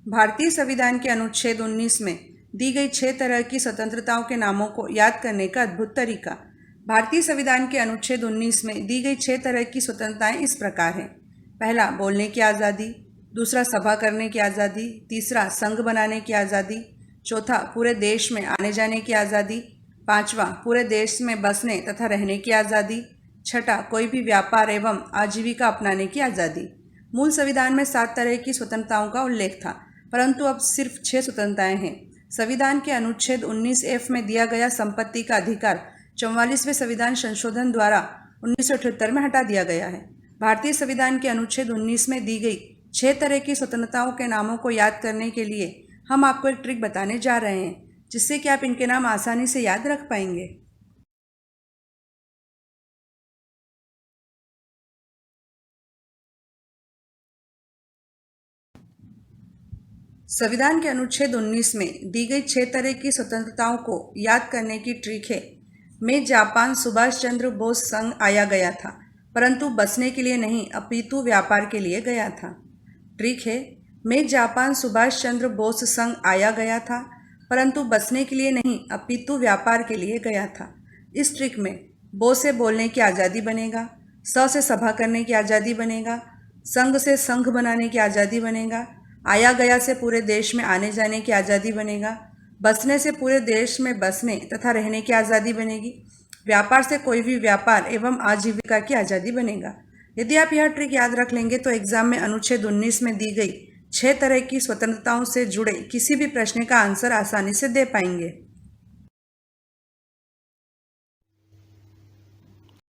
भारतीय संविधान के अनुच्छेद 19 में दी गई 6 तरह की स्वतंत्रताओं के नामों को याद करने का अद्भुत तरीका। भारतीय संविधान के अनुच्छेद 19 में दी गई 6 तरह की स्वतंत्रताएं इस प्रकार हैं। पहला, बोलने की आज़ादी। दूसरा, सभा करने की आज़ादी। तीसरा, संघ बनाने की आज़ादी। चौथा, पूरे देश में आने जाने की आज़ादी। पांचवा, पूरे देश में बसने तथा रहने की आज़ादी। छठा, कोई भी व्यापार एवं आजीविका अपनाने की आज़ादी। मूल संविधान में 7 तरह की स्वतंत्रताओं का उल्लेख था, परंतु अब सिर्फ 6 स्वतंत्रताएं हैं। संविधान के अनुच्छेद 19F में दिया गया संपत्ति का अधिकार 44वें संविधान संशोधन द्वारा 1978 में हटा दिया गया है। भारतीय संविधान के अनुच्छेद 19 में दी गई 6 तरह की स्वतंत्रताओं के नामों को याद करने के लिए हम आपको एक ट्रिक बताने जा रहे हैं, जिससे कि आप इनके नाम आसानी से याद रख पाएंगे। संविधान के अनुच्छेद 19 में दी गई 6 तरह की स्वतंत्रताओं को याद करने की ट्रिक है। मैं जापान सुभाष चंद्र बोस संघ आया गया था, परंतु बसने के लिए नहीं अपितु व्यापार के लिए गया था। ट्रिक है, मैं जापान सुभाष चंद्र बोस संघ आया गया था, परंतु बसने के लिए नहीं अपितु व्यापार के लिए गया था। इस ट्रिक में बो से बोलने की आज़ादी बनेगा, स से सभा करने की आज़ादी बनेगा, संघ से संघ बनाने की आज़ादी बनेगा, आया गया से पूरे देश में आने जाने की आज़ादी बनेगा, बसने से पूरे देश में बसने तथा रहने की आज़ादी बनेगी, व्यापार से कोई भी व्यापार एवं आजीविका की आज़ादी बनेगा। यदि आप यह ट्रिक याद रख लेंगे तो एग्जाम में अनुच्छेद 19 में दी गई 6 तरह की स्वतंत्रताओं से जुड़े किसी भी प्रश्न का आंसर आसानी से दे पाएंगे।